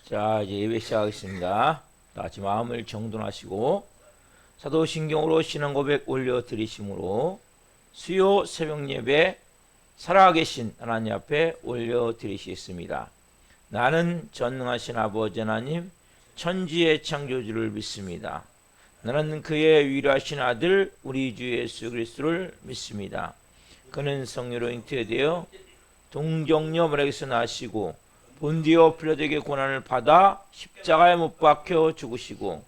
자, 이제 예배 시작하겠습니다. 다 같이 마음을 정돈하시고 사도신경으로 신앙 고백 올려드리심으로 수요 새벽 예배 살아계신 하나님 앞에 올려드리시겠습니다. 나는 전능하신 아버지 하나님 천지의 창조주를 믿습니다. 나는 그의 위로하신 아들 우리 주 예수 그리스도를 믿습니다. 그는 성령으로 잉태되어 동정녀 마리아에게서 나시고 본디오 필라도에게 고난을 받아 십자가에 못 박혀 죽으시고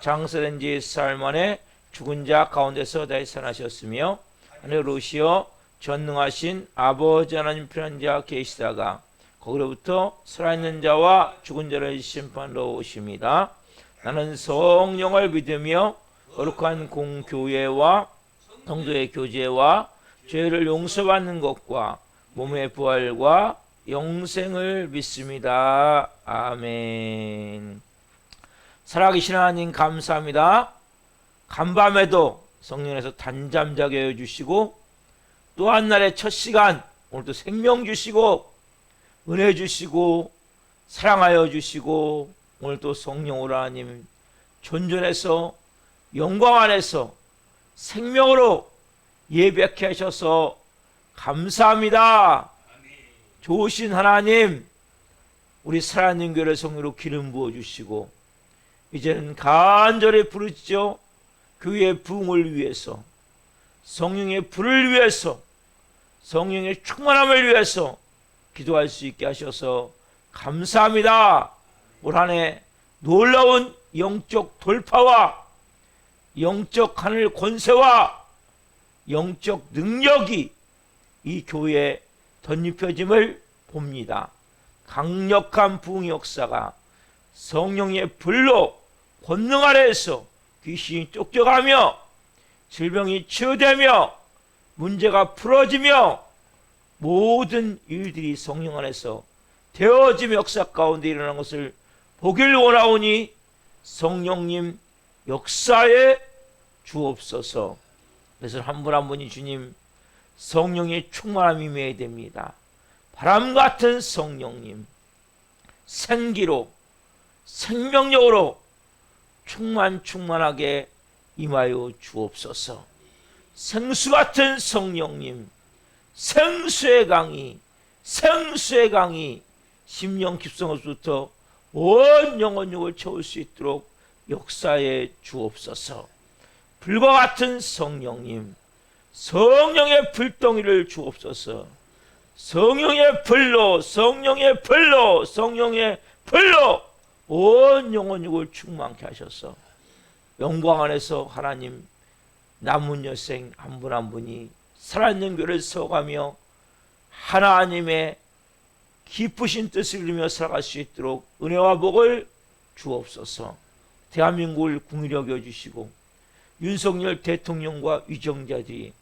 장사된 지 4일 만에 죽은 자 가운데서 다시 살아나셨으며 하늘로 오시어 전능하신 아버지 하나님 편한 자 계시다가 거기로부터 살아있는 자와 죽은 자를 심판하러 오십니다. 나는 성령을 믿으며 거룩한 공교회와 성도의 교제와 죄를 용서받는 것과 몸의 부활과 영생을 믿습니다. 아멘. 살아계신 하나님 감사합니다. 간밤에도 성령에서 단잠 자게 해주시고 또 한 날의 첫 시간 오늘도 생명 주시고 은혜 주시고 사랑하여 주시고 오늘도 성령으로 하나님 존존해서 영광 안에서 생명으로 예배케 하셔서 감사합니다. 좋으신 하나님, 우리 살아있는 교회 성령으로 기름 부어주시고 이제는 간절히 부르짖어 교회의 부흥을 위해서 성령의 불을 위해서 성령의 충만함을 위해서 기도할 수 있게 하셔서 감사합니다. 올 한 해 놀라운 영적 돌파와 영적 하늘 권세와 영적 능력이 이 교회에 덧입혀짐을 봅니다. 강력한 부흥 역사가 성령의 불로 권능 아래에서 귀신이 쫓겨가며 질병이 치유되며 문제가 풀어지며 모든 일들이 성령 안에서 되어짐 역사 가운데 일어난 것을 보길 원하오니 성령님 역사에 주옵소서. 그래서 한 분 한 분이 주님 성령의 충만함이 임해야 됩니다. 바람 같은 성령님 생기로 생명력으로 충만하게 임하여 주옵소서. 생수 같은 성령님 생수의 강이 심령 깊성으로부터 온 영혼육을 채울 수 있도록 역사해 주옵소서. 불과 같은 성령님 성령의 불덩이를 주옵소서. 성령의 불로 온 영혼육을 충만케 하셔서 영광 안에서 하나님 남은 여생 한 분 한 분이 살아있는 교회를 세워가며 하나님의 기쁘신 뜻을 이루며 살아갈 수 있도록 은혜와 복을 주옵소서. 대한민국을 궁일히 여겨주시고 윤석열 대통령과 위정자들이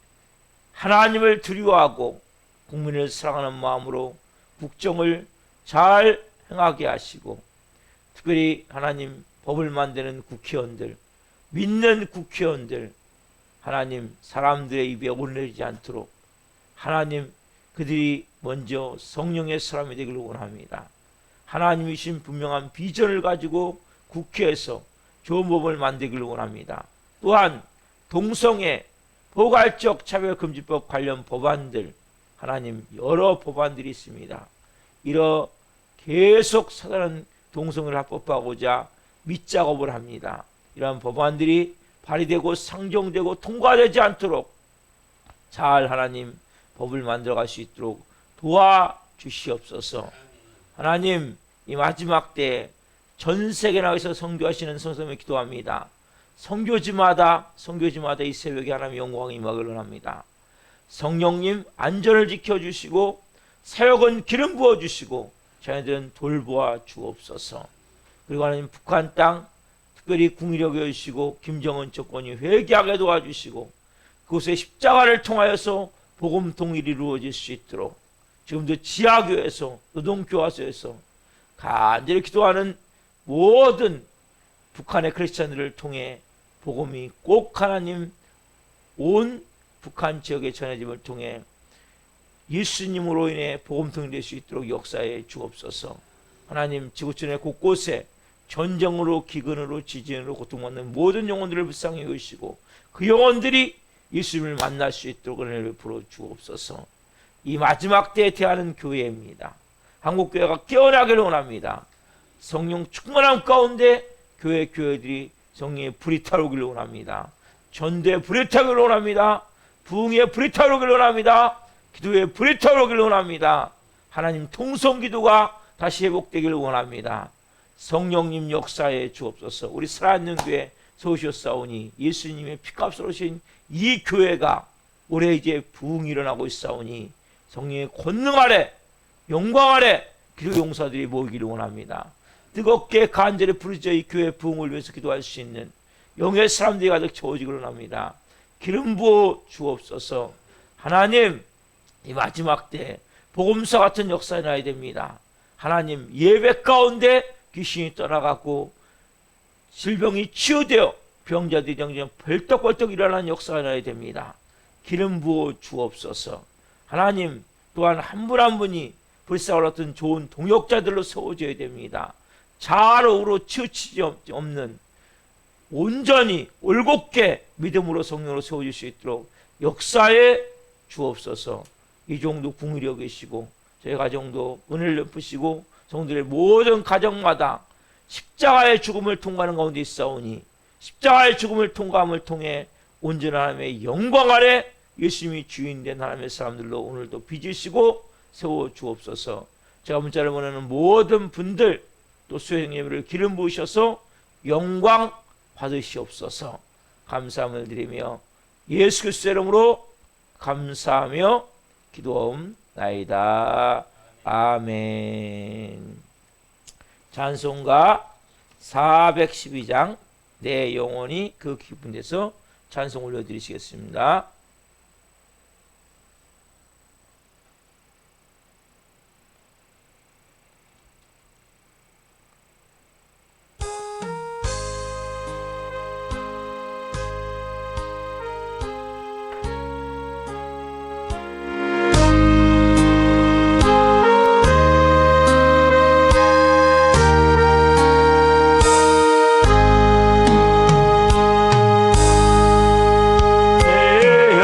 하나님을 두려워하고 국민을 사랑하는 마음으로 국정을 잘 행하게 하시고 특별히 하나님 법을 만드는 국회의원들 믿는 국회의원들 하나님 사람들의 입에 오르내리지 않도록 하나님 그들이 먼저 성령의 사람이 되기를 원합니다. 하나님이신 분명한 비전을 가지고 국회에서 좋은 법을 만들기를 원합니다. 또한 동성애 포괄적 차별금지법 관련 법안들 하나님 여러 법안들이 있습니다. 이러 계속 사단은 동성애를 합법화하고자 밑작업을 합니다. 이러한 법안들이 발의되고 상정되고 통과되지 않도록 잘 하나님 법을 만들어갈 수 있도록 도와주시옵소서. 하나님 이 마지막 때 전 세계 나라에서 선교하시는 성도님을 기도합니다. 선교지마다 이 새벽에 하나님 영광이 임하기를 원합니다. 성령님 안전을 지켜주시고 사역은 기름 부어주시고 자녀들은 돌보아 주옵소서. 그리고 하나님 북한 땅 특별히 궁일히 여겨주시고 김정은 정권이 회개하게 도와주시고 그곳에 십자가를 통하여서 복음 통일이 이루어질 수 있도록 지금도 지하교회에서 노동교화소에서 간절히 기도하는 모든 북한의 크리스찬들을 통해 복음이 꼭 하나님 온 북한 지역에 전해짐을 통해 예수님으로 인해 복음통이 될 수 있도록 역사해 주옵소서. 하나님, 지구촌의 곳곳에 전쟁으로, 기근으로, 지진으로 고통받는 모든 영혼들을 불쌍히 여기시고 그 영혼들이 예수님을 만날 수 있도록 은혜를 베풀어 주옵소서. 이 마지막 때에 대하는 교회입니다. 한국교회가 깨어나기를 원합니다. 성령 충만함 가운데 교회들이 성령의 불이 타오르기를 원합니다. 전도의 불이 타오르기를 원합니다. 부흥의 불이 타오르기를 원합니다. 기도의 불이 타오르기를 원합니다. 하나님 통성기도가 다시 회복되기를 원합니다. 성령님 역사에 주옵소서. 우리 살아있는 교회 세우셨사오니 예수님의 피값으로 오신 이 교회가 올해 이제 부흥이 일어나고 있사오니 성령의 권능 아래, 영광 아래 기도 용사들이 모이기를 원합니다. 뜨겁게 간절히 부르짖어 이 교회 부흥을 위해서 기도할 수 있는 영의 사람들이 가득 채워지기를 원합니다. 기름 부어 주옵소서. 하나님, 이 마지막 때 복음서 같은 역사가 나야 됩니다. 하나님, 예배 가운데 귀신이 떠나가고 질병이 치유되어 병자들이 정말 벌떡벌떡 일어나는 역사가 나야 됩니다. 기름 부어 주옵소서. 하나님, 또한 한 분 한 분이 불쌍한 어떤 좋은 동역자들로 세워져야 됩니다. 자아로 치우치지 없는 온전히 올곧게 믿음으로 성령으로 세워질 수 있도록 역사에 주옵소서. 이 정도 궁휼히 여기시고 저희 가정도 은혜를 베푸시고 성도들의 모든 가정마다 십자가의 죽음을 통과하는 가운데 있사오니 십자가의 죽음을 통과함을 통해 온전한 하나님의 영광 아래 예수님이 주인된 하나님의 사람들로 오늘도 빚으시고 세워 주옵소서. 제가 문자를 보내는 모든 분들 또 수행 예배를 기름 부으셔서 영광 받으시옵소서. 감사함을 드리며 예수 그리스도의 이름으로 감사하며 기도하옵나이다. 아멘. 찬송가 412장 내 영혼이 그 기쁜 데서 찬송 올려드리시겠습니다. 내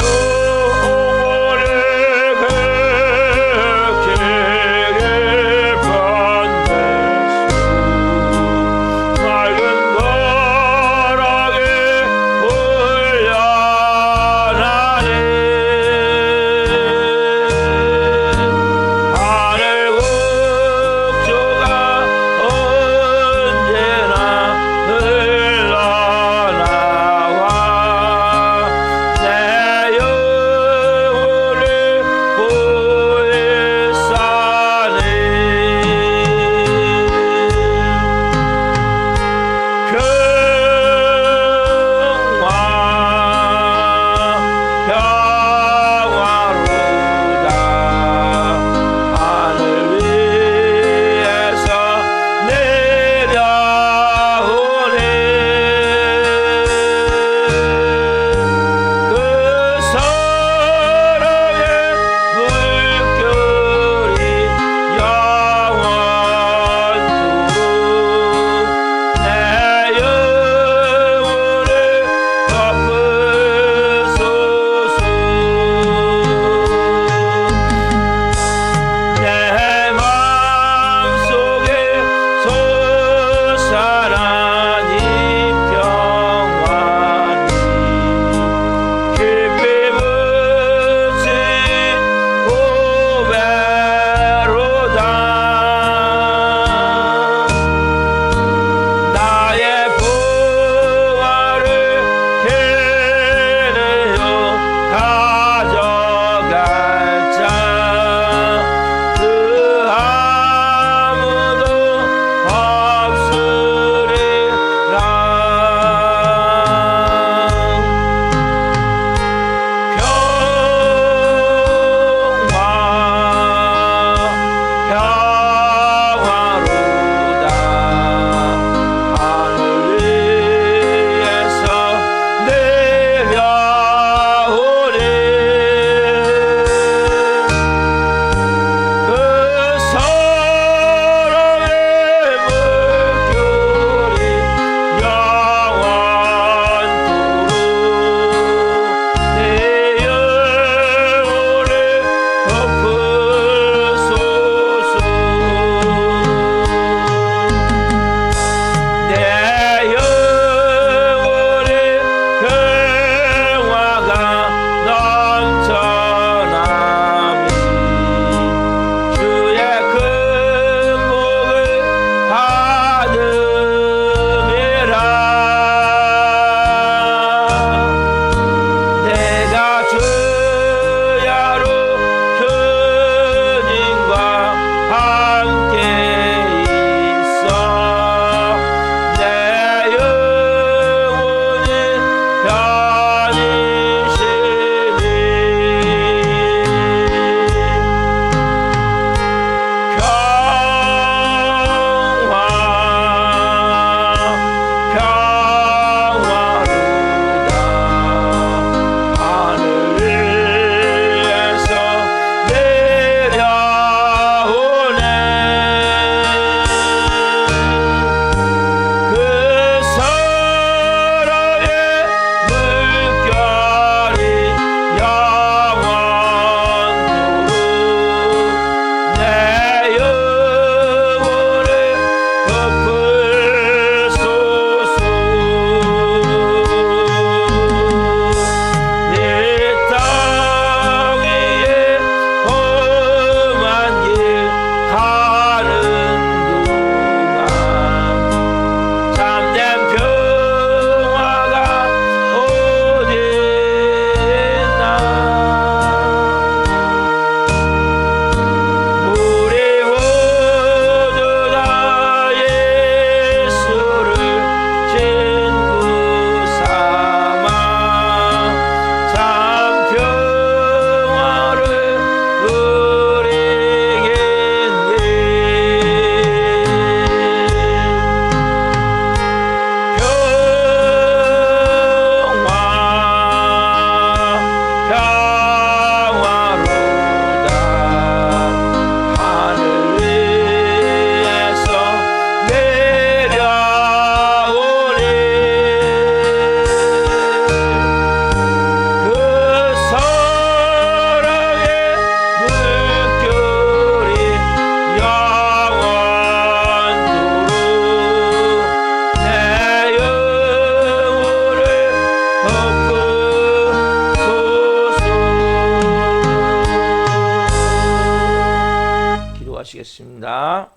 기도하시겠습니다.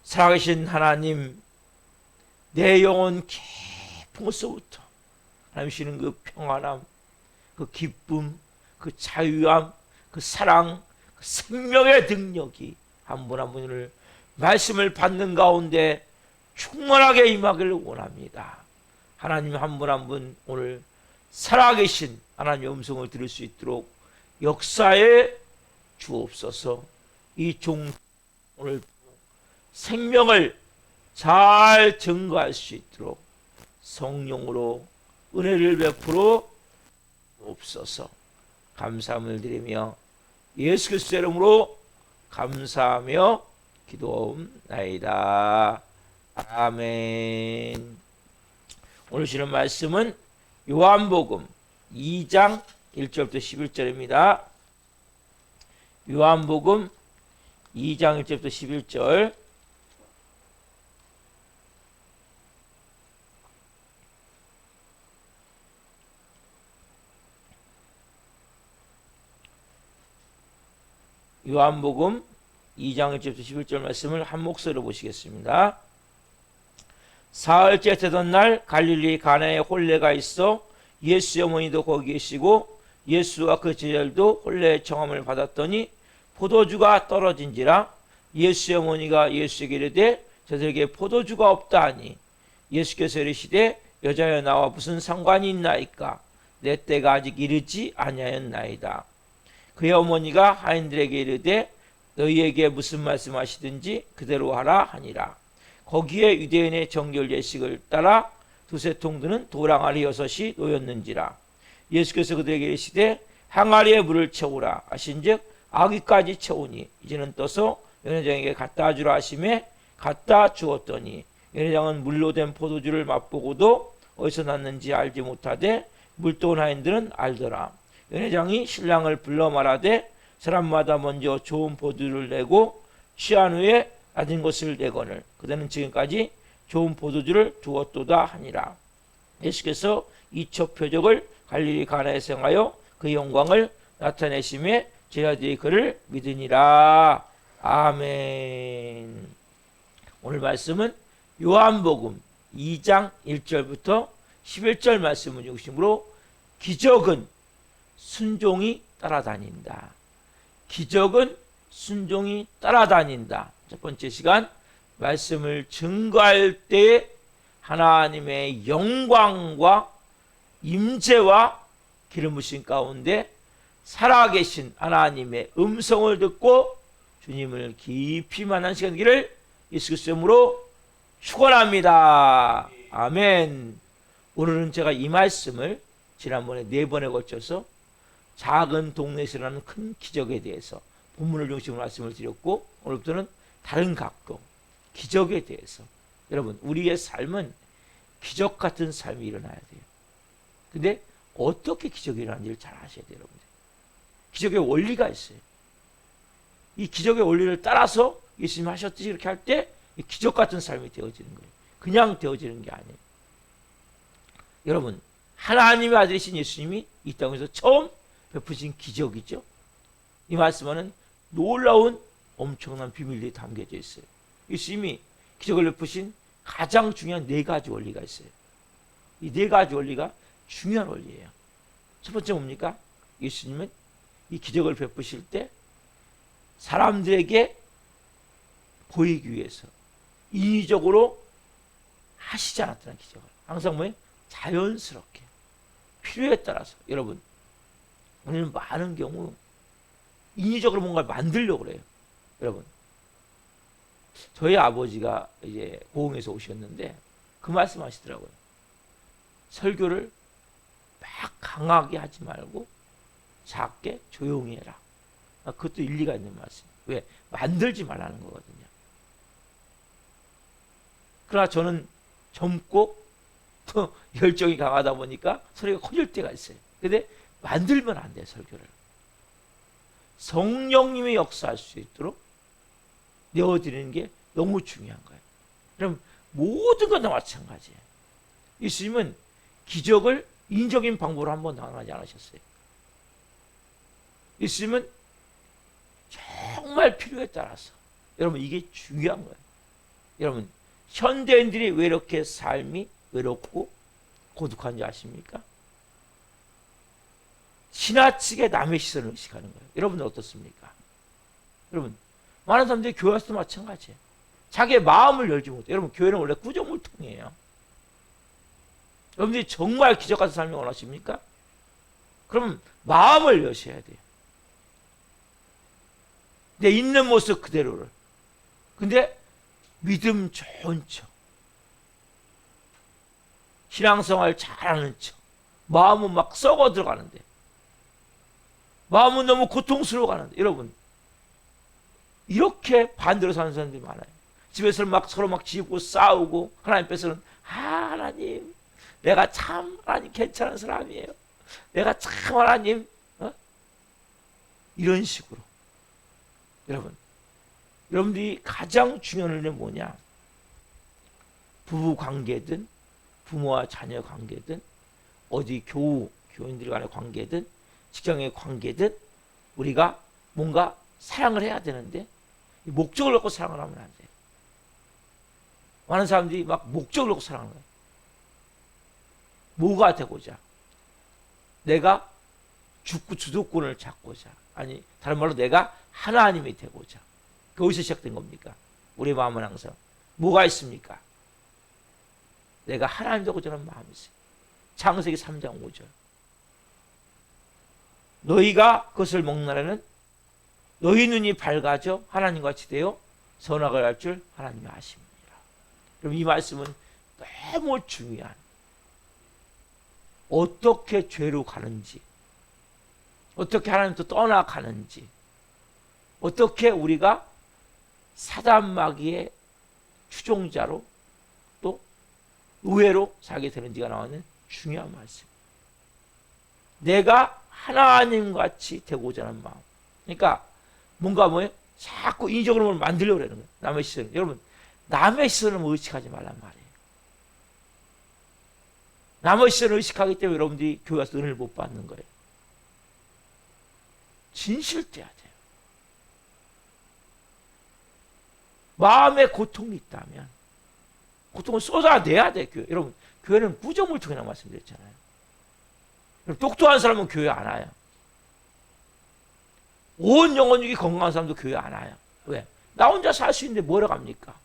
살아계신 하나님, 내 영혼 깊은 곳서부터 하나님 주시는 그 평안함, 그 기쁨, 그 자유함, 그 사랑, 그 생명의 능력이 한 분 한 분을 말씀을 받는 가운데 충만하게 임하기를 원합니다. 하나님 한 분 한 분 오늘 살아계신 하나님의 음성을 들을 수 있도록 역사에 주옵소서. 이 종 오늘 생명을 잘 증거할 수 있도록 성령으로 은혜를 베풀어 주옵소서. 감사함을 드리며 예수 그리스도의 이름으로 감사하며 기도하옵나이다. 아멘. 오늘 주는 말씀은 요한복음 2장 1절부터 11절입니다. 요한복음 2장 1절부터 11절. 요한복음 2장 1절부터 11절 말씀을 한 목소리로 보시겠습니다. 사흘째 되던 날 갈릴리 가나에 혼례가 있어 예수의 어머니도 거기 계시고 예수와 그 제자들도 혼례의 청함을 받았더니 포도주가 떨어진지라 예수의 어머니가 예수에게 이르되 저들에게 포도주가 없다 하니 예수께서 이르시되 여자여 나와 무슨 상관이 있나이까 내 때가 아직 이르지 아니하였나이다. 그의 어머니가 하인들에게 이르되 너희에게 무슨 말씀하시든지 그대로 하라 하니라. 거기에 유대인의 정결 예식을 따라 두세 통 드는 도랑아리 6이 놓였는지라. 예수께서 그들에게 이르시되 항아리에 물을 채우라 하신즉 아기까지 채우니 이제는 떠서 연회장에게 갖다 주라 하심에 갖다 주었더니 연회장은 물로 된 포도주를 맛보고도 어디서 났는지 알지 못하되 물도온 하인들은 알더라. 연회장이 신랑을 불러 말하되 사람마다 먼저 좋은 포도주를 내고 취한 후에 낮은 것을 내거늘 그대는 지금까지 좋은 포도주를 두었도다 하니라. 예수께서 이첫 표적을 갈릴리 가나에서 행하여 그 영광을 나타내심에 제자들이 그를 믿으니라. 아멘. 오늘 말씀은 요한복음 2장 1절부터 11절 말씀을 중심으로 기적은 순종이 따라다닌다. 기적은 순종이 따라다닌다. 첫 번째 시간 말씀을 증거할 때 하나님의 영광과 임재와 기름 부심 가운데 살아계신 하나님의 음성을 듣고 주님을 깊이 만난 시간 되기를 예수 그리스도의 이름으로 축원합니다. 아멘. 오늘은 제가 이 말씀을 지난번에 4번에 걸쳐서 작은 동네에서 일어나는 큰 기적에 대해서 본문을 중심으로 말씀을 드렸고 오늘부터는 다른 각도 기적에 대해서 여러분 우리의 삶은 기적 같은 삶이 일어나야 돼요. 근데 어떻게 기적이 일어나는지를 잘 아셔야 돼요. 여러분들. 기적의 원리가 있어요. 이 기적의 원리를 따라서 예수님 하셨듯이 이렇게 할 때 기적 같은 삶이 되어지는 거예요. 그냥 되어지는 게 아니에요. 여러분 하나님의 아들이신 예수님이 이 땅에서 처음 베푸신 기적이죠. 이 말씀에는 놀라운 엄청난 비밀이 담겨져 있어요. 예수님이 기적을 베푸신 가장 중요한 4가지 원리가 있어요. 이 4가지 원리가 중요한 원리예요. 첫 번째 뭡니까? 예수님은 이 기적을 베푸실 때 사람들에게 보이기 위해서 인위적으로 하시지 않았다는 기적을 항상 뭐예요? 자연스럽게 필요에 따라서. 여러분 우리는 많은 경우 인위적으로 뭔가를 만들려고 그래요. 여러분 저희 아버지가 이제 고흥에서 오셨는데 그 말씀 하시더라고요. 설교를 막 강하게 하지 말고 작게 조용히 해라. 그것도 일리가 있는 말씀. 왜? 만들지 말라는 거거든요. 그러나 저는 젊고 또 열정이 강하다 보니까 소리가 커질 때가 있어요. 근데 만들면 안 돼요. 설교를. 성령님이 역사할 수 있도록 내어드리는 게 너무 중요한 거예요. 그럼 모든 건 다 마찬가지예요. 예수님은 기적을 인적인 방법으로 한번 당하지 않으셨어요. 예수님은 정말 필요에 따라서 여러분 이게 중요한 거예요. 여러분 현대인들이 왜 이렇게 삶이 외롭고 고독한지 아십니까? 지나치게 남의 시선을 의식하는 거예요. 여러분은 어떻습니까? 여러분 많은 사람들이 교회 와서도 마찬가지예요. 자기의 마음을 열지 못해요. 여러분 교회는 원래 구조물통이에요. 여러분들이 정말 기적 같은 삶을 원하십니까? 그럼 마음을 여셔야 돼요. 내 있는 모습 그대로를. 근데 믿음 좋은 척, 신앙생활 잘하는 척, 마음은 막 썩어 들어가는데, 마음은 너무 고통스러워 가는데, 여러분 이렇게 반대로 사는 사람들이 많아요. 집에서 막 서로 막 지고 싸우고, 하나님 앞에서는 하나님 내가 참 하나님 괜찮은 사람이에요. 내가 참 하나님 이런 식으로. 여러분들이 가장 중요한 게 뭐냐? 부부 관계든 부모와 자녀 관계든 어디 교인들 간의 관계든 직장의 관계든 우리가 뭔가 사랑을 해야 되는데 목적을 갖고 사랑을 하면 안 돼요. 많은 사람들이 막 목적을 갖고 사랑하는 거예요. 뭐가 되고자? 내가 주도권을 잡고자. 아니 다른 말로 내가 하나님이 되고자. 거기서 시작된 겁니까? 우리 마음은 항상 뭐가 있습니까? 내가 하나님 되고자 하는 마음이 있어요. 창세기 3장 5절. 너희가 그것을 먹는 날에는 너희 눈이 밝아져 하나님같이 되어 선악을 알 줄 하나님이 아십니다. 그럼 이 말씀은 너무 중요한, 어떻게 죄로 가는지, 어떻게 하나님부터 떠나가는지, 어떻게 우리가 사단 마귀의 추종자로 또 의외로 살게 되는지가 나오는 중요한 말씀. 내가 하나님같이 되고자 하는 마음. 그러니까 뭔가 뭐예요? 자꾸 인적으로 뭘 만들려고 그러는 거예요. 남의 시선. 여러분 남의 시선을 의식하지 말란 말이에요. 남의 시선을 의식하기 때문에 여러분들이 교회 와서 은혜를 못 받는 거예요. 진실돼야 돼요. 마음에 고통이 있다면 고통을 쏟아내야 돼. 교회. 여러분 교회는 구조물통이라고 말씀드렸잖아요. 똑똑한 사람은 교회 안 와요. 온 영혼육이 건강한 사람도 교회 안 와요. 왜? 나 혼자 살 수 있는데 뭐하러 갑니까?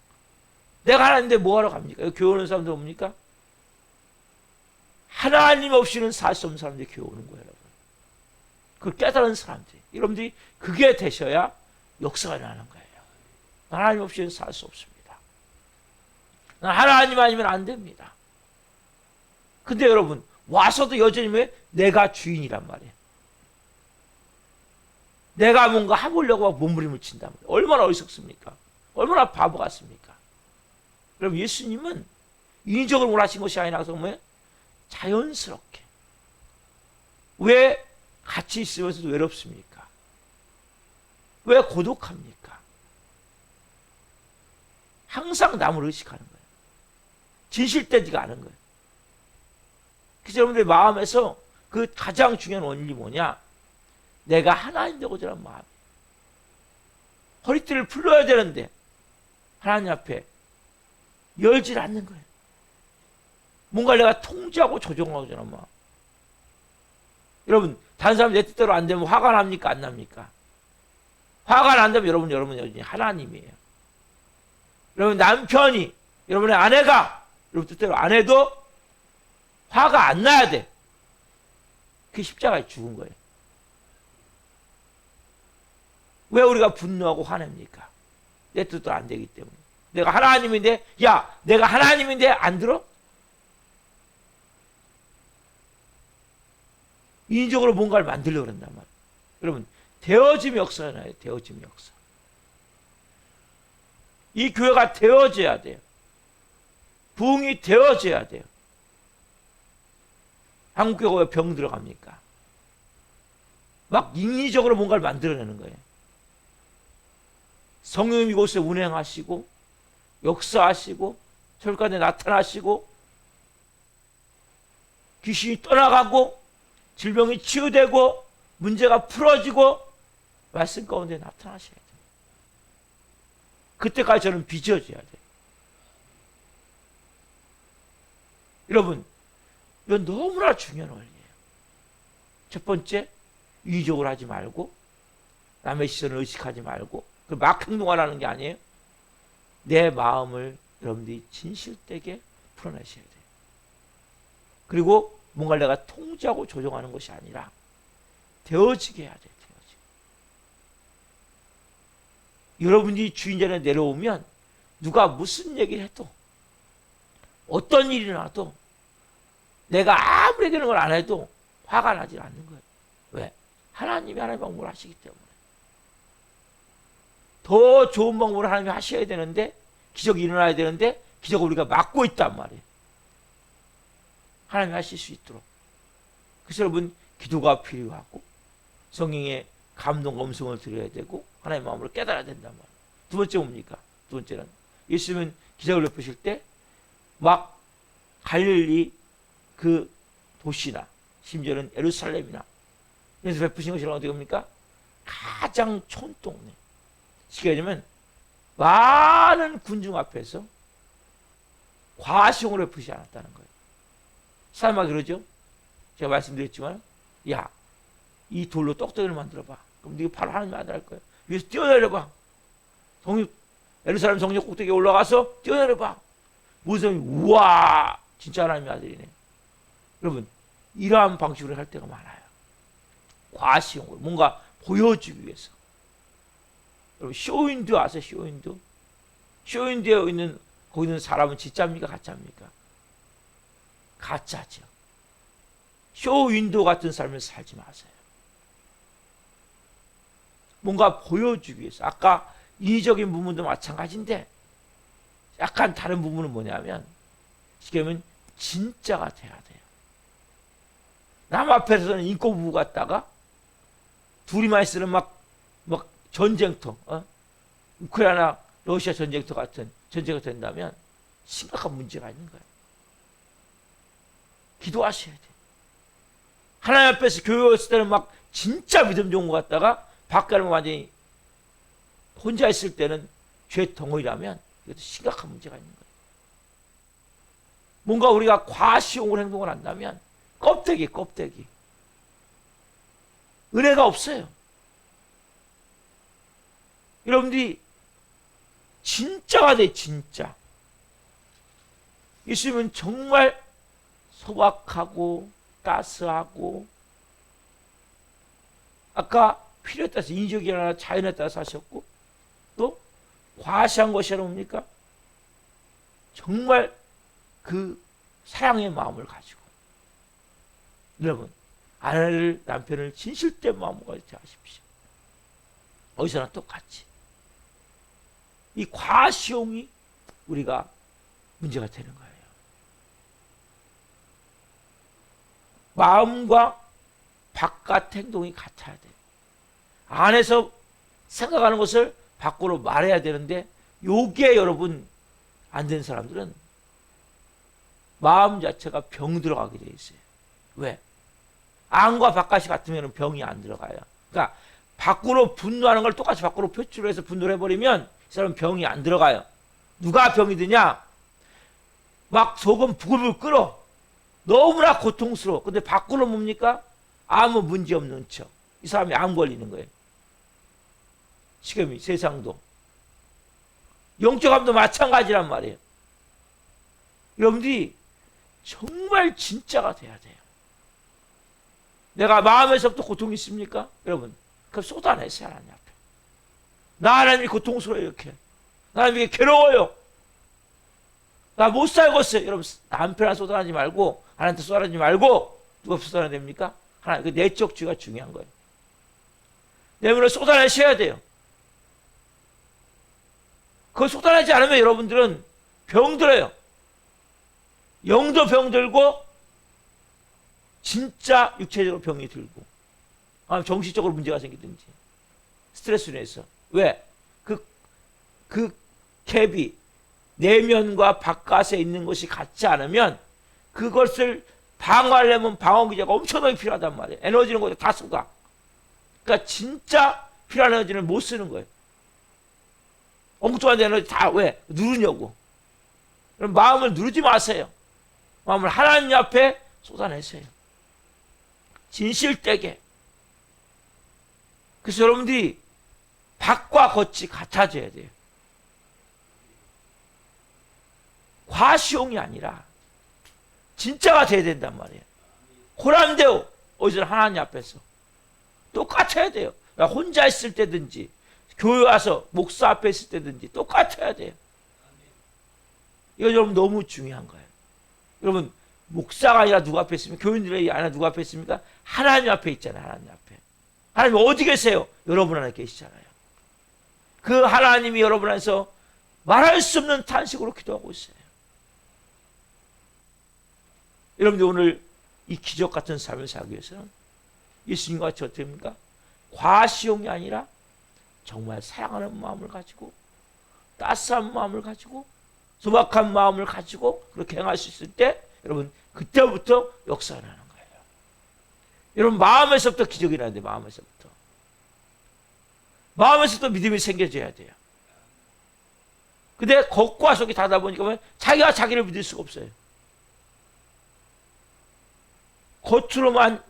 내가 하나인데 뭐하러 갑니까? 여기 교회 오는 사람들 옵니까? 하나님 없이는 살 수 없는 사람들이 교회 오는 거예요, 여러분. 그걸 깨달은 사람들이. 여러분들이 그게 되셔야 역사가 일어나는 거예요. 하나님 없이는 살 수 없습니다. 하나님 아니면 안 됩니다. 근데 여러분 와서도 여전히 왜? 내가 주인이란 말이에요. 내가 뭔가 해보려고 몸부림을 친단 말이에요. 얼마나 어리석습니까? 얼마나 바보 같습니까? 여러분 예수님은 인위적으로 원하신 것이 아니라 정말 자연스럽게. 왜 같이 있으면서도 외롭습니까? 왜 고독합니까? 항상 남을 의식하는 거예요. 진실되지가 않은 거예요. 그래서 여러분들의 마음에서 그 가장 중요한 원인이 뭐냐? 내가 하나님 되고자 하는 마음. 허리띠를 풀러야 되는데 하나님 앞에 열질 않는 거예요. 뭔가 내가 통제하고 조정하고자 하는 마음. 여러분 다른 사람 내 뜻대로 안 되면 화가 납니까? 안 납니까? 화가 안 되면 여러분 여전히 하나님이에요. 여러분 남편이, 여러분의 아내가 여러분 뜻대로 안 해도 화가 안 나야 돼. 그게 십자가에 죽은 거예요. 왜 우리가 분노하고 화냅니까? 내 뜻도 안 되기 때문에. 내가 하나님인데, 야, 내가 하나님인데 안 들어? 인위적으로 뭔가를 만들려고 그런단 말이에요. 여러분, 되어짐 역사잖아요. 되어짐 역사. 이 교회가 되어져야 돼요. 부흥이 되어져야 돼요. 한국교회가 왜 병 들어갑니까? 막 인위적으로 뭔가를 만들어내는 거예요. 성령님 이곳에 운행하시고 역사하시고 철간에 나타나시고 귀신이 떠나가고 질병이 치유되고 문제가 풀어지고 말씀 가운데 나타나셔야 돼요. 그때까지 저는 빚어줘야 돼. 여러분, 이건 너무나 중요한 원리예요. 첫 번째, 위적으로 하지 말고, 남의 시선을 의식하지 말고, 막 행동하라는 게 아니에요. 내 마음을 여러분들이 진실되게 풀어내셔야 돼요. 그리고 뭔가 내가 통제하고 조정하는 것이 아니라 되어지게 해야 돼요. 여러분이 주인 자리에 내려오면 누가 무슨 얘기를 해도 어떤 일이 나도 내가 아무리 되는 걸 안 해도 화가 나지 않는 거예요. 왜? 하나님이 하나님의 방법을 하시기 때문에. 더 좋은 방법을 하나님이 하셔야 되는데, 기적이 일어나야 되는데 기적을 우리가 막고 있단 말이에요. 하나님이 하실 수 있도록. 그래서 여러분, 기도가 필요하고 성령의 감동과 음성을 들어야 되고 하나님의 마음으로 깨달아야 된단 말이에요. 두 번째 뭡니까? 두 번째는 예수님은 기적을 베푸실 때 막 갈릴리 그 도시나 심지어는 예루살렘이나 여기서 베푸신 것이라고 어떻게 합니까? 가장 촌동네. 쉽게 얘기하면 많은 군중 앞에서 과시용으로 베푸지 않았다는 거예요. 사람마다 그러죠. 제가 말씀드렸지만, 야, 이 돌로 떡떡이를 만들어봐. 그럼 네가 바로 하나님 아들 할 거야. 위에서 뛰어내려봐. 예루살렘 성전 꼭대기에 올라가서 뛰어내려봐. 무슨 우와, 진짜 하나님의 아들이네. 여러분, 이러한 방식으로 할 때가 많아요. 과시용으로 뭔가 보여주기 위해서. 여러분, 쇼윈도 아세요? 쇼윈도? 쇼윈도에 있는 거기 있는 사람은 진짜입니까? 가짜입니까? 가짜죠. 쇼윈도 같은 삶을 살지 마세요. 뭔가 보여주기 위해서. 아까 인위적인 부분도 마찬가지인데 약간 다른 부분은 뭐냐면, 쉽게 하면 진짜가 돼야 돼요. 남 앞에서는 인꼬부부 같다가 둘이만 있으면 막 전쟁터, 우크라이나 러시아 전쟁터 같은 전쟁이 된다면 심각한 문제가 있는 거예요. 기도하셔야 돼요. 하나님 앞에서 교회 있을 때는 막 진짜 믿음 좋은 것 같다가 밖에는 완전히 혼자 있을 때는 죄 덩어리라면 이것도 심각한 문제가 있는 거예요. 뭔가 우리가 과시용으로 행동을 한다면 껍데기. 은혜가 없어요. 여러분들이 진짜가 돼, 진짜. 예수님은 정말 소박하고 따스하고 아까 필요에 따라서 인적이나 자연에 따라서 하셨고 또 과시한 것이 뭡니까? 정말 그 사랑의 마음을 가지고 여러분 아내를 남편을 진실된 마음으로 대하십시오. 어디서나 똑같이. 이 과시용이 우리가 문제가 되는 거예요. 마음과 바깥 행동이 같아야 돼요. 안에서 생각하는 것을 밖으로 말해야 되는데 요게 여러분 안 된 사람들은 마음 자체가 병 들어가게 돼 있어요. 왜? 안과 바깥이 같으면 병이 안 들어가요. 그러니까 밖으로 분노하는 걸 똑같이 밖으로 표출해서 분노를 해버리면 이 사람은 병이 안 들어가요. 누가 병이 드냐? 막 속은 부글부글 끓어. 너무나 고통스러워. 근데 밖으로 뭡니까? 아무 문제 없는 척. 이 사람이 암 걸리는 거예요. 지금 세상도. 영적 암도 마찬가지란 말이에요. 여러분들이 정말 진짜가 돼야 돼요. 내가 마음에서부터 고통이 있습니까? 여러분, 그럼 쏟아내세요, 하나님 앞에. 나 하나님이 고통스러워요, 이렇게. 나 하나님이 괴로워요. 나 못 살겠어요. 여러분, 남편한테 쏟아내지 말고, 하나님한테 쏟아내지 말고, 누가 쏟아내야 됩니까? 하나님, 그 내적 주의가 중요한 거예요. 내 문을 쏟아내셔야 돼요. 그걸 쏟아내지 않으면 여러분들은 병들어요. 영도 병들고, 진짜 육체적으로 병이 들고, 정신적으로 문제가 생기든지, 스트레스로 인해서. 왜? 그 갭이 내면과 바깥에 있는 것이 같지 않으면 그것을 방어하려면 방어기제가 엄청나게 필요하단 말이에요. 에너지는 거기다 다 쏟아. 그러니까 진짜 필요한 에너지는 못 쓰는 거예요. 엉뚱한 데는 다 왜? 누르냐고. 그럼 마음을 누르지 마세요. 마음을 하나님 앞에 쏟아내세요. 진실되게. 그래서 여러분들이 밖과 겉이 같아져야 돼요. 과시용이 아니라 진짜가 돼야 된단 말이에요. 고람되오. 어디서 하나님 앞에서. 똑같아야 돼요. 혼자 있을 때든지 교회 와서 목사 앞에 있을 때든지 똑같아야 돼요. 이거 여러분 너무 중요한 거예요. 여러분 목사가 아니라 누구 앞에 있습니까? 교인들이 아니라 누구 앞에 있습니까? 하나님 앞에 있잖아요. 하나님 앞에. 하나님 어디 계세요? 여러분 안에 계시잖아요. 그 하나님이 여러분 안에서 말할 수 없는 탄식으로 기도하고 있어요. 여러분들 오늘 이 기적 같은 삶을 살기 위해서는 예수님과 같이 어떻게 됩니까? 과시용이 아니라 정말 사랑하는 마음을 가지고 따스한 마음을 가지고 소박한 마음을 가지고 그렇게 행할 수 있을 때 여러분 그때부터 역사가 나는 거예요. 여러분 마음에서부터 기적이 나야 돼요. 마음에서부터 믿음이 생겨져야 돼요. 근데 겉과 속이 다르다 보니까 자기가 자기를 믿을 수가 없어요. 겉으로만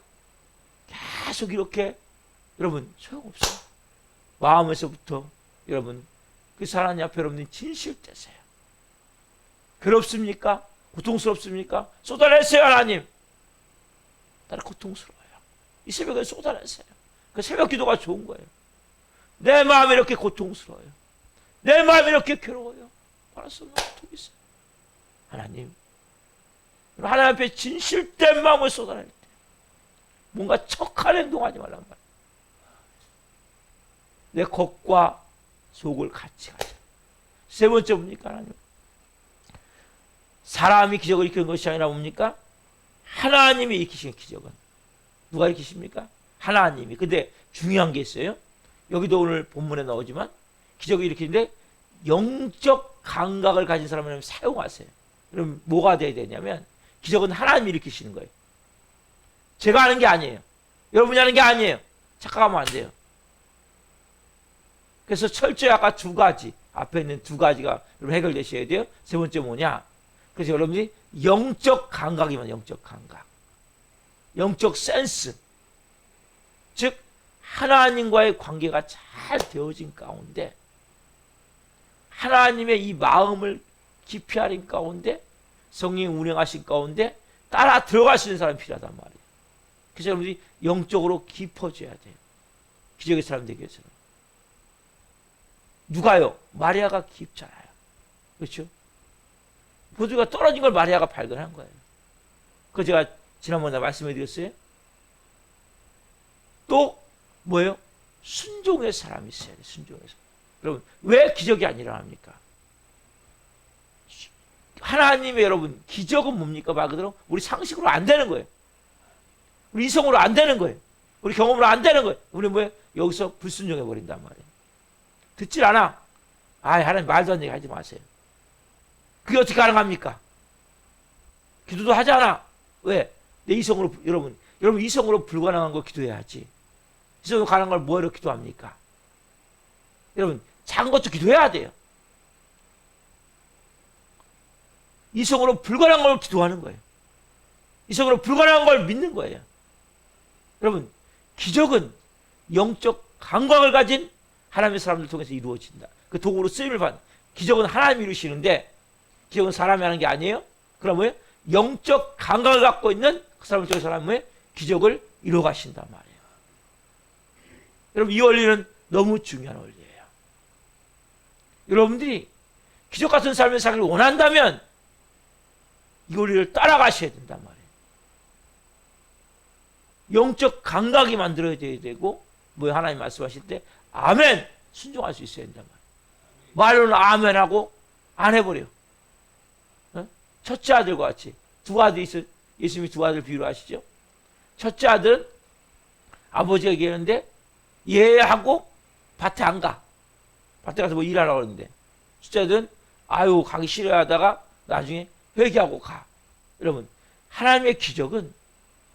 계속 이렇게 여러분 소용없어요. 마음에서부터 여러분 그 하나님 앞에 여러분이 진실되세요. 괴롭습니까? 고통스럽습니까? 쏟아내세요. 하나님 나는 고통스러워요. 이 새벽에 쏟아내세요. 그 새벽 기도가 좋은 거예요. 내 마음이 이렇게 고통스러워요. 내 마음이 이렇게 괴로워요. 말할 수 없는 고통이 있어요. 하나님 앞에 진실된 마음을 쏟아낼 때 뭔가 척한 행동하지 말란 말이에요. 내 겉과 속을 같이 가자. 세 번째 뭡니까? 하나님 사람이 기적을 일으키는 것이 아니라 뭡니까? 하나님이 일으키시는 기적은 누가 일으키십니까? 하나님이. 근데 중요한 게 있어요. 여기도 오늘 본문에 나오지만 기적을 일으키는데 영적 감각을 가진 사람을 사용하세요. 그럼 뭐가 돼야 되냐면 기적은 하나님이 일으키시는 거예요. 제가 하는 게 아니에요. 여러분이 하는 게 아니에요. 착각하면 안 돼요. 그래서 철저히 아까 두 가지 앞에 있는 두 가지가 해결되셔야 돼요. 세 번째 뭐냐? 그래서 여러분이 영적 감각이면 영적 감각, 영적 센스, 즉 하나님과의 관계가 잘 되어진 가운데 하나님의 이 마음을 깊이 아린 가운데 성령이 운행하신 가운데 따라 들어갈 수 있는 사람이 필요하단 말이에요. 그래서 여러분들이 영적으로 깊어져야 돼요. 기적의 사람 되기 위해서는. 누가요? 마리아가 깊잖아요. 그렇죠? 보드가 떨어진 걸 마리아가 발견한 거예요. 그거 제가 지난번에 말씀해 드렸어요. 또 뭐예요? 순종의 사람이 있어야 돼요. 순종의 사람. 여러분 왜 기적이 안 일어납니까? 하나님의 여러분 기적은 뭡니까? 말 그대로 우리 상식으로 안 되는 거예요. 우리 이성으로 안 되는 거예요. 우리 경험으로 안 되는 거예요. 우리 뭐예요? 여기서 불순종해 버린단 말이에요. 듣질 않아. 하나님 말도 안 되게 하지 마세요. 그게 어떻게 가능합니까? 기도도 하지 않아. 왜? 내 이성으로 여러분 이성으로 불가능한 거 기도해야지. 이성으로 가능한 걸 뭐하러 기도합니까? 여러분 작은 것도 기도해야 돼요. 이성으로 불가능한 걸 기도하는 거예요. 이성으로 불가능한 걸 믿는 거예요. 여러분 기적은 영적 감각을 가진 하나님의 사람들 통해서 이루어진다. 그 도구로 쓰임을 받는. 기적은 하나님이 이루시는데 기적은 사람이 하는 게 아니에요. 그럼 뭐예요? 영적 감각을 갖고 있는 그 사람을 통해서 사람은 뭐예요? 기적을 이루어 가신단 말이에요. 여러분 이 원리는 너무 중요한 원리예요. 여러분들이 기적 같은 삶을 살기를 원한다면 이 원리를 따라가셔야 된단 말이에요. 영적 감각이 만들어져야 되고 뭐 하나님 말씀하실 때 아멘 순종할 수 있어야 된단 말이에요. 말로는 아멘하고 안 해버려. 첫째 아들과 같이 두 아들이 있어. 예수님이 두 아들 비유를 하시죠. 첫째 아들은 아버지가 얘기하는데 얘하고 밭에 안 가. 밭에 가서 뭐 일하라고 그러는데 첫째 아들은 가기 싫어하다가 나중에 회개하고 가. 여러분 하나님의 기적은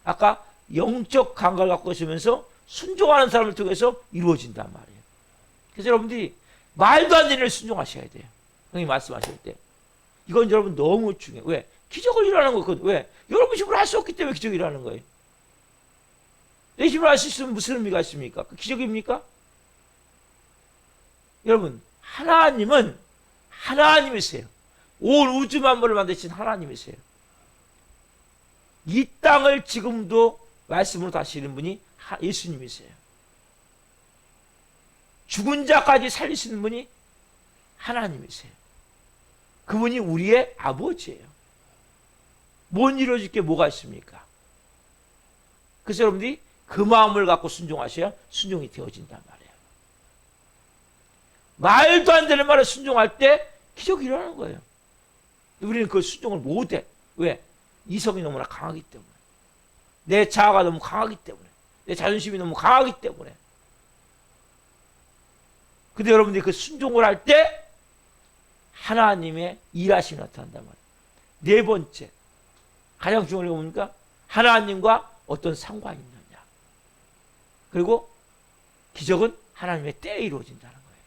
아까 영적 감각을 갖고 있으면서 순종하는 사람을 통해서 이루어진단 말이에요. 그래서 여러분들이 말도 안 되는 일 순종하셔야 돼요. 형님 말씀하실 때. 이건 여러분 너무 중요해요. 왜? 기적을 일하는 거거든. 왜? 여러분 힘으로 할 수 없기 때문에 기적을 일하는 거예요. 내 힘으로 할 수 있으면 무슨 의미가 있습니까? 그 기적입니까? 여러분, 하나님은 하나님이세요. 온 우주 만물을 만드신 하나님이세요. 이 땅을 지금도 말씀으로 다스리는 분이 예수님이세요. 죽은 자까지 살리시는 분이 하나님이세요. 그분이 우리의 아버지예요. 못 이루어질 게 뭐가 있습니까? 그래서 여러분들이 그 마음을 갖고 순종하셔야 순종이 되어진단 말이에요. 말도 안 되는 말을 순종할 때 기적이 일어나는 거예요. 우리는 그 순종을 못해. 왜? 이성이 너무나 강하기 때문에. 내 자아가 너무 강하기 때문에. 내 자존심이 너무 강하기 때문에. 근데 여러분들이 그 순종을 할 때 하나님의 일하심이 나타난단 말이에요. 네 번째, 가장 중요한 게 뭡니까? 하나님과 어떤 상관이 있느냐. 그리고 기적은 하나님의 때에 이루어진다는 거예요.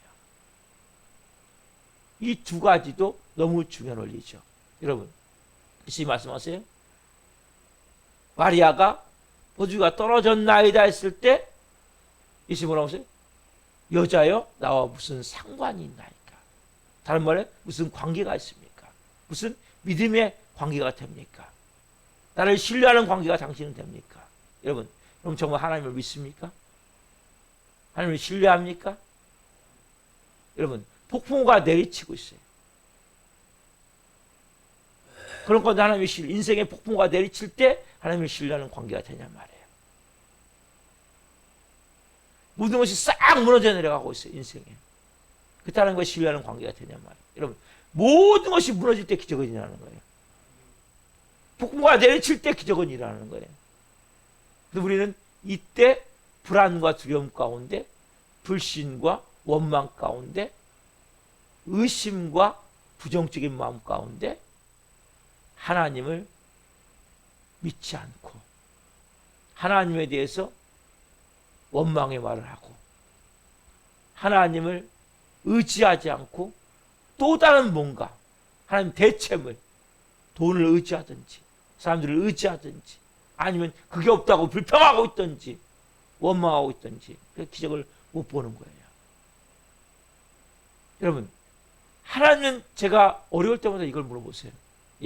이 두 가지도 너무 중요한 원리죠. 여러분, 예수님 말씀하세요. 마리아가 보주가 떨어졌나이다 했을 때 예수님 뭐라고 하세요? 여자여 나와 무슨 상관이 있나이까? 다른 말에 무슨 관계가 있습니까? 무슨 믿음의 관계가 됩니까? 나를 신뢰하는 관계가 당신은 됩니까? 여러분 정말 하나님을 믿습니까? 하나님을 신뢰합니까? 여러분 폭풍우가 내리치고 있어요. 그런 건데 하나님의 인생의 폭풍우가 내리칠 때 하나님을 신뢰하는 관계가 되냔 말이에요. 모든 것이 싹 무너져 내려가고 있어요. 인생에. 그때 하나님과 신뢰하는 관계가 되냔 말이에요. 여러분 모든 것이 무너질 때 기적은 일어나는 거예요. 폭풍우가 내리칠 때 기적은 일어나는 거예요. 그래서 우리는 이때 불안과 두려움 가운데 불신과 원망 가운데 의심과 부정적인 마음 가운데 하나님을 믿지 않고 하나님에 대해서 원망의 말을 하고 하나님을 의지하지 않고 또 다른 뭔가 하나님 대체물 돈을 의지하든지 사람들을 의지하든지 아니면 그게 없다고 불평하고 있든지 원망하고 있든지 그 기적을 못 보는 거예요. 여러분 하나님은 제가 어려울 때마다 이걸 물어보세요.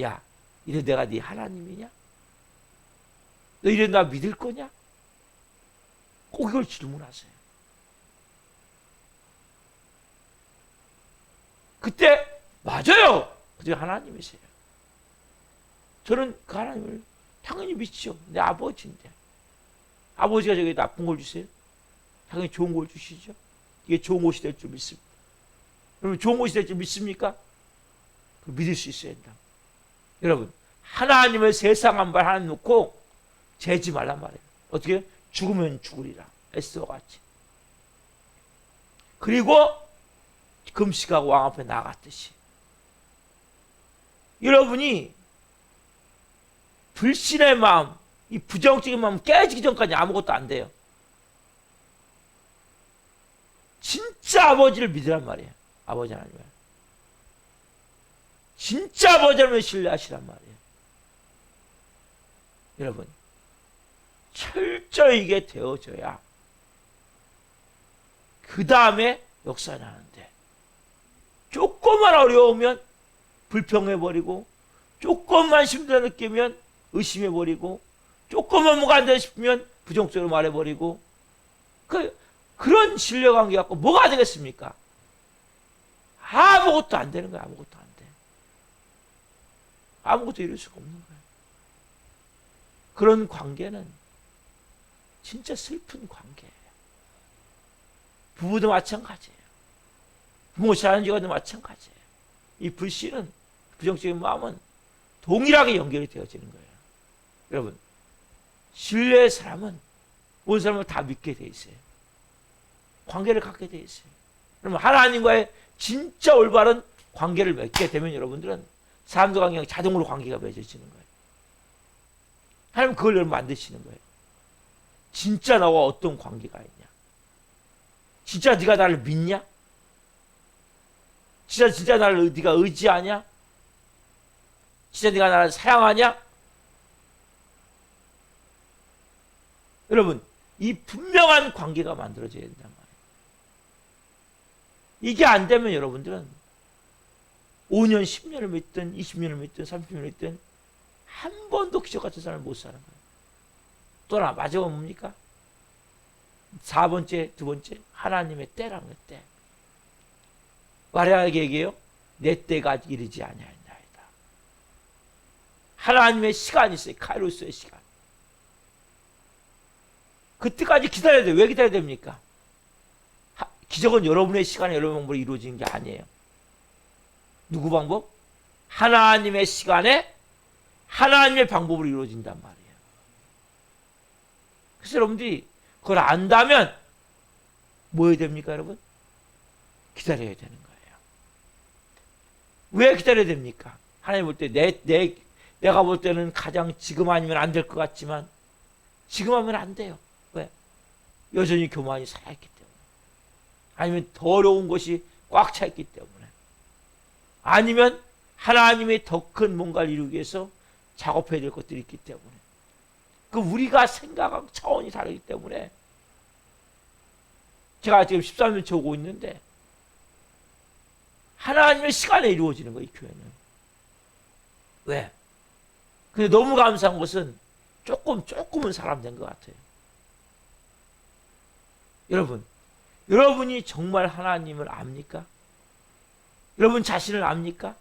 야 이래 내가 네 하나님이냐? 너 이래 나 믿을 거냐? 꼭 이걸 질문하세요. 그때 맞아요. 그게 하나님이세요. 저는 그 하나님을 당연히 믿죠. 내 아버지인데. 아버지가 저에게 나쁜 걸 주세요? 당연히 좋은 걸 주시죠. 이게 좋은 것이 될 줄 믿습니다. 여러분 좋은 것이 될 줄 믿습니까? 믿을 수 있어야 된다. 여러분 하나님을 세상 한 발 하나 놓고 재지 말란 말이에요. 어떻게? 죽으면 죽으리라. 에스더와 같이. 그리고 금식하고 왕 앞에 나갔듯이. 여러분이 불신의 마음, 이 부정적인 마음 깨지기 전까지 아무것도 안 돼요. 진짜 아버지를 믿으란 말이에요. 아버지 하나님을. 진짜 아버지 하나님을 신뢰하시란 말이에요. 여러분 철저히 이게 되어져야 그 다음에 역사 나는데 조금만 어려우면 불평해버리고 조금만 힘들어 느끼면 의심해버리고 조금만 뭐가 안 되나 싶으면 부정적으로 말해버리고 그런 신뢰관계 갖고 뭐가 되겠습니까? 아무것도 안 되는 거야. 아무것도 안 돼. 아무것도 이룰 수가 없는 거야. 그런 관계는 진짜 슬픈 관계예요. 부부도 마찬가지예요. 부모 자녀도 마찬가지예요. 이 불신은 부정적인 마음은 동일하게 연결이 되어지는 거예요. 여러분 신뢰의 사람은 모든 사람을 다 믿게 돼 있어요. 관계를 갖게 돼 있어요. 그러면 하나님과의 진짜 올바른 관계를 맺게 되면 여러분들은 사람들과 그냥 자동으로 관계가 맺어지는 거예요. 하나님 그걸 여러분 만드시는 거예요. 진짜 나와 어떤 관계가 있냐? 진짜 네가 나를 믿냐? 진짜 나를 네가 의지하냐? 진짜 네가 나를 사랑하냐? 여러분, 이 분명한 관계가 만들어져야 된단 말이에요. 이게 안 되면 여러분들은 5년, 10년을 믿든 20년을 믿든 30년을 믿든 한 번도 기적 같은 사람을 못 사는 거예요. 또 하나 마지막은 뭡니까? 4번째, 두 번째, 하나님의 때라는 거예요. 때. 말하게 얘기해요. 내 때가 아직 이르지 아니하였나이다. 하나님의 시간이 있어요. 카이로스의 시간. 그때까지 기다려야 돼요. 왜 기다려야 됩니까? 기적은 여러분의 시간에 여러분 방법으로 이루어지는 게 아니에요. 누구 방법? 하나님의 시간에 하나님의 방법으로 이루어진단 말이에요. 그래서 여러분들이 그걸 안다면 뭐 해야 됩니까, 여러분? 기다려야 되는 거예요. 왜 기다려야 됩니까? 하나님 볼 때 내가 볼 때는 가장 지금 아니면 안 될 것 같지만 지금 하면 안 돼요. 왜? 여전히 교만이 살아있기 때문에. 아니면 더 어려운 것이 꽉 차 있기 때문에. 아니면 하나님의 더 큰 뭔가를 이루기 위해서 작업해야 될 것들이 있기 때문에. 그 우리가 생각하고 차원이 다르기 때문에. 제가 지금 13년째 오고 있는데 하나님의 시간에 이루어지는 거예요, 이 교회는. 왜? 근데 너무 감사한 것은 조금은 사람 된 것 같아요. 여러분이 정말 하나님을 압니까? 여러분 자신을 압니까?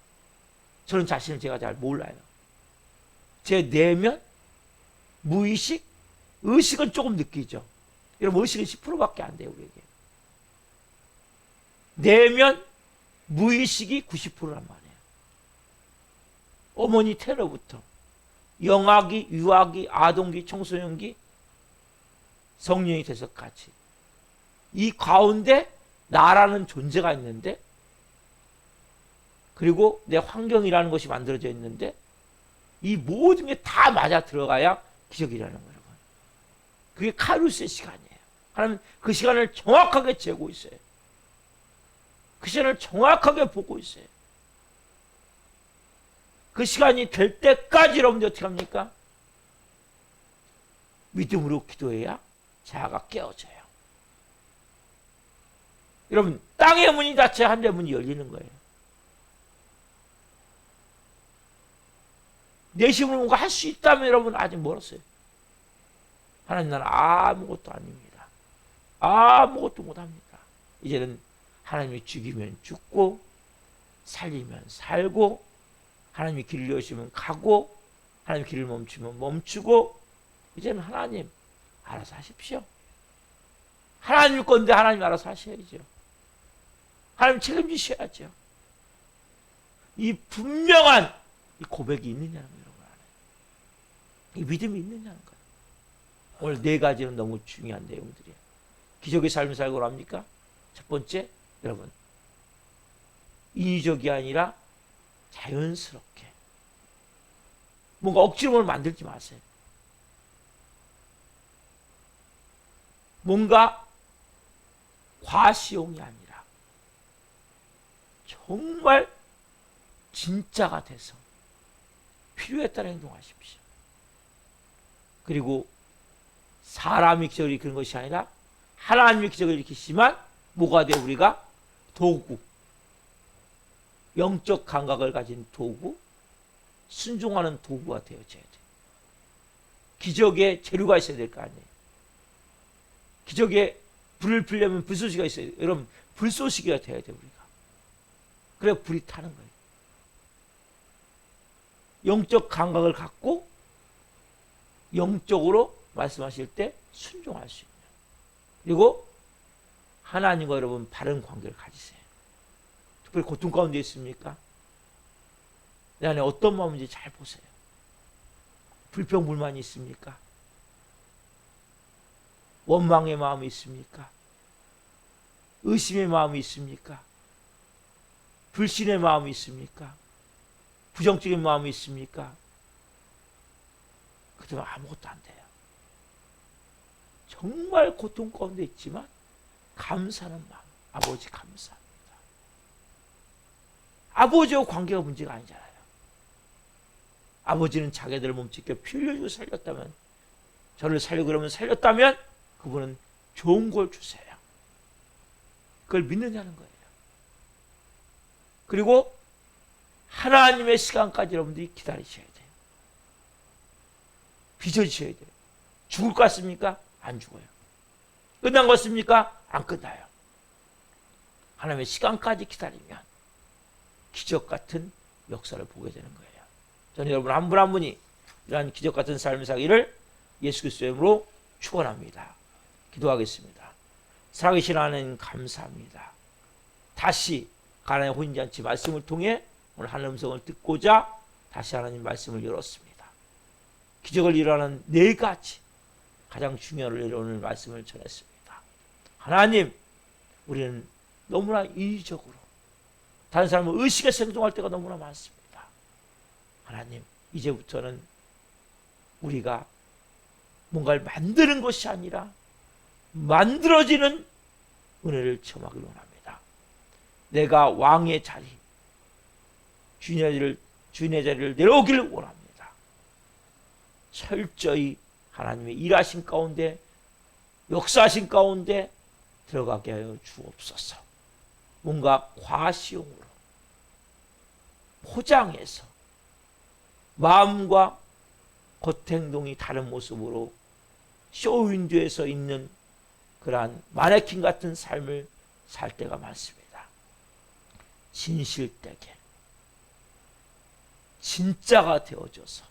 저는 자신을 제가 잘 몰라요. 제 내면, 무의식, 의식은 조금 느끼죠. 여러분 의식은 10%밖에 안 돼요, 우리에게. 내면, 무의식이 90%란 말이에요. 어머니 태로부터 영아기, 유아기, 아동기, 청소년기, 성령이 돼서까지 이 가운데 나라는 존재가 있는데 그리고 내 환경이라는 것이 만들어져 있는데 이 모든 게 다 맞아 들어가야 기적이라는 거예요. 그게 카루스의 시간이에요. 하나님 그 시간을 정확하게 재고 있어요. 그 시간을 정확하게 보고 있어요. 그 시간이 될 때까지 여러분들 어떻게 합니까? 믿음으로 기도해야 자아가 깨어져요. 여러분 땅의 문이 닫혀야 하늘의 문이 열리는 거예요. 내 힘으로 뭔가 할 수 있다면 여러분 아직 멀었어요. 하나님 나는 아무것도 아닙니다. 아무것도 못합니다. 이제는 하나님이 죽이면 죽고 살리면 살고 하나님이 길을 여시면 가고 하나님이 길을 멈추면 멈추고 이제는 하나님 알아서 하십시오. 하나님 건데 하나님 알아서 하셔야죠. 하나님 책임지셔야죠. 이 분명한 이 고백이 있느냐는 거예요. 이 믿음이 있느냐는 거예요. 오늘 네 가지는 너무 중요한 내용들이에요. 기적의 삶을 살고 합니까? 첫 번째, 여러분 인위적이 아니라 자연스럽게 뭔가 억지로 뭘 만들지 마세요. 뭔가 과시용이 아니라 정말 진짜가 돼서 필요에 따라 행동하십시오. 그리고 사람이 기적을 일으키는 것이 아니라 하나님의 기적을 일으키시지만 뭐가 돼 우리가? 도구. 영적 감각을 가진 도구, 순종하는 도구가 되어져야 돼. 기적에 재료가 있어야 될 거 아니에요. 기적에 불을 피려면 불쏘시개가 있어야 돼요. 여러분 불쏘시개가 돼야 돼 우리가. 그래 불이 타는 거예요. 영적 감각을 갖고 영적으로 말씀하실 때 순종할 수 있는. 그리고 하나님과 여러분 바른 관계를 가지세요. 특별히 고통 가운데 있습니까? 내 안에 어떤 마음인지 잘 보세요. 불평 불만이 있습니까? 원망의 마음이 있습니까? 의심의 마음이 있습니까? 불신의 마음이 있습니까? 부정적인 마음이 있습니까? 그때는 아무것도 안 돼요. 정말 고통 가운데 있지만 감사하는 마음. 아버지 감사합니다. 아버지와 관계가 문제가 아니잖아요. 아버지는 자기들을 몸짓겨 피 흘려주고 살렸다면, 저를 살려고 그러면 살렸다면 그분은 좋은 걸 주세요. 그걸 믿느냐는 거예요. 그리고 하나님의 시간까지 여러분들이 기다리셔야 돼요. 빚어주셔야 돼요. 죽을 것 같습니까? 안 죽어요. 끝난 것 같습니까? 안 끝나요. 하나님의 시간까지 기다리면 기적 같은 역사를 보게 되는 거예요. 저는 여러분 한 분 한 분이 이러한 기적 같은 삶을 사기를 예수 그리스도의 이름으로 축원합니다. 기도하겠습니다. 살아계신 하나님 감사합니다. 다시 가나의 혼인잔치 말씀을 통해 오늘 하나님 음성을 듣고자 다시 하나님 말씀을 열었습니다. 기적을 일어나는 네 가지 가장 중요한 오늘 말씀을 전했습니다. 하나님, 우리는 너무나 인위적으로 다른 사람을 의식해서 행동할 때가 너무나 많습니다. 하나님, 이제부터는 우리가 뭔가를 만드는 것이 아니라 만들어지는 은혜를 체험하기를 원합니다. 내가 왕의 자리, 주인의 자리를 내려오기를 원합니다. 철저히 하나님의 일하신 가운데, 역사하신 가운데 들어가게 하여 주옵소서. 뭔가 과시용으로 포장해서 마음과 겉행동이 다른 모습으로 쇼윈도에서 있는 그러한 마네킹 같은 삶을 살 때가 많습니다. 진실되게 진짜가 되어져서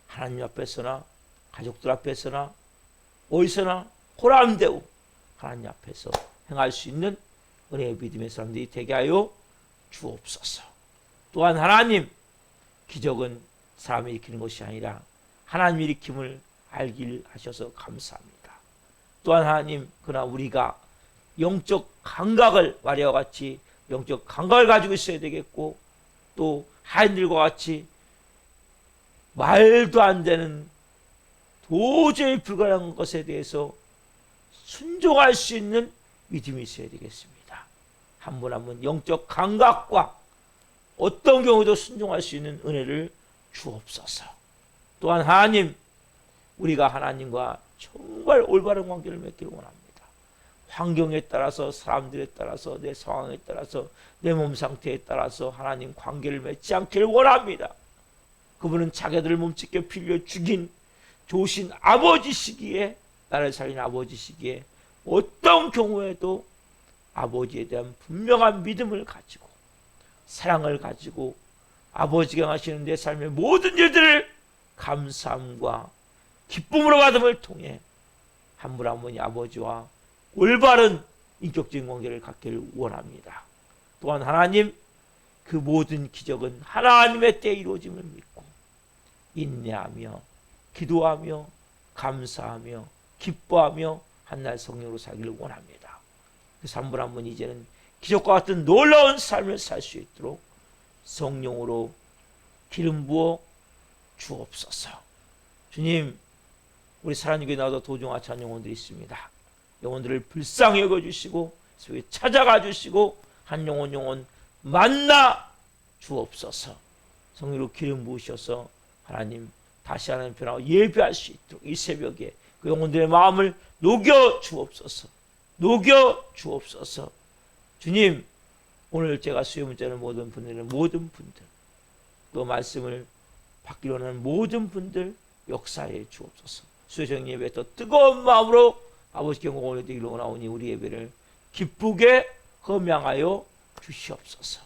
하나님 앞에서나 가족들 앞에서나 어디서나 호람되고 하나님 앞에서 행할 수 있는 은혜의 믿음의 사람들이 되게 하여 주옵소서. 또한 하나님, 기적은 사람이 일으키는 것이 아니라 하나님이 일으킴을 알길 하셔서 감사합니다. 또한 하나님, 그러나 우리가 영적 감각을 마리아와 같이 영적 감각을 가지고 있어야 되겠고, 또 하인들과 같이 말도 안 되는 도저히 불가능한 것에 대해서 순종할 수 있는 믿음이 있어야 되겠습니다. 한 분 한 분 영적 감각과 어떤 경우도 순종할 수 있는 은혜를 주옵소서. 또한 하나님, 우리가 하나님과 정말 올바른 관계를 맺기를 원합니다. 환경에 따라서, 사람들에 따라서, 내 상황에 따라서, 내 몸 상태에 따라서 하나님 관계를 맺지 않기를 원합니다. 그분은 자기들을 몸짓겨 빌려 죽인 좋으신 아버지시기에, 나를 살린 아버지시기에 어떤 경우에도 아버지에 대한 분명한 믿음을 가지고 사랑을 가지고 아버지가 하시는 내 삶의 모든 일들을 감사함과 기쁨으로 받음을 통해 한 분 한 분이 아버지와 올바른 인격적인 관계를 갖기를 원합니다. 또한 하나님, 그 모든 기적은 하나님의 때에 이루어짐을 믿고 인내하며 기도하며 감사하며 기뻐하며 한날 성령으로 살기를 원합니다. 그래서 한 분 한 분 이제는 기적과 같은 놀라운 삶을 살 수 있도록 성령으로 기름 부어 주옵소서. 주님, 우리 사랑교회 나와도 도중하 찬 영혼들이 있습니다. 영혼들을 불쌍히 여겨주시고 속에 찾아가 주시고 한 영혼 만나 주옵소서. 성령으로 기름 부으셔서 하나님 다시 하나님 변화와 예배할 수 있도록 이 새벽에 그 영혼들의 마음을 녹여 주옵소서. 녹여 주옵소서. 주님, 오늘 제가 수요 문자를 모든 분들은 모든 분들, 또 말씀을 받기로 하는 모든 분들 역사해 주옵소서. 수요정 예배 더 뜨거운 마음으로 아버지 경공을 되기로 나오니 우리 예배를 기쁘게 헌명하여 주시옵소서.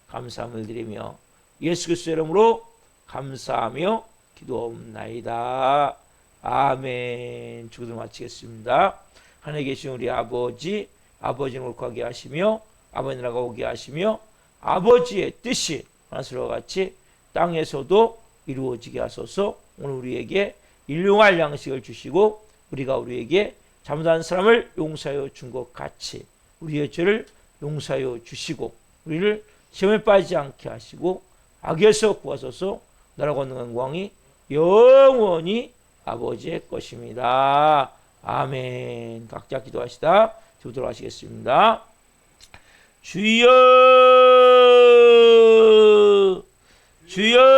감사함을 드리며 예수 그리스도의 이름으로 감사하며 기도옵나이다. 아멘. 주기도 마치겠습니다. 하늘에 계신 우리 아버지, 아버지는 옳게 하시며 아버지 나라가 오게 하시며 아버지의 뜻이 하늘과 같이 땅에서도 이루어지게 하소서. 오늘 우리에게 일용할 양식을 주시고 우리가 우리에게 잘못한 사람을 용서하여 준 것 같이 우리의 죄를 용서하여 주시고 우리를 시험에 빠지지 않게 하시고 악에서 구하소서. 나라가 있는 영광이 영원히 아버지의 것입니다. 아멘. 각자 기도하시다. 기도하시겠습니다. 주여 주여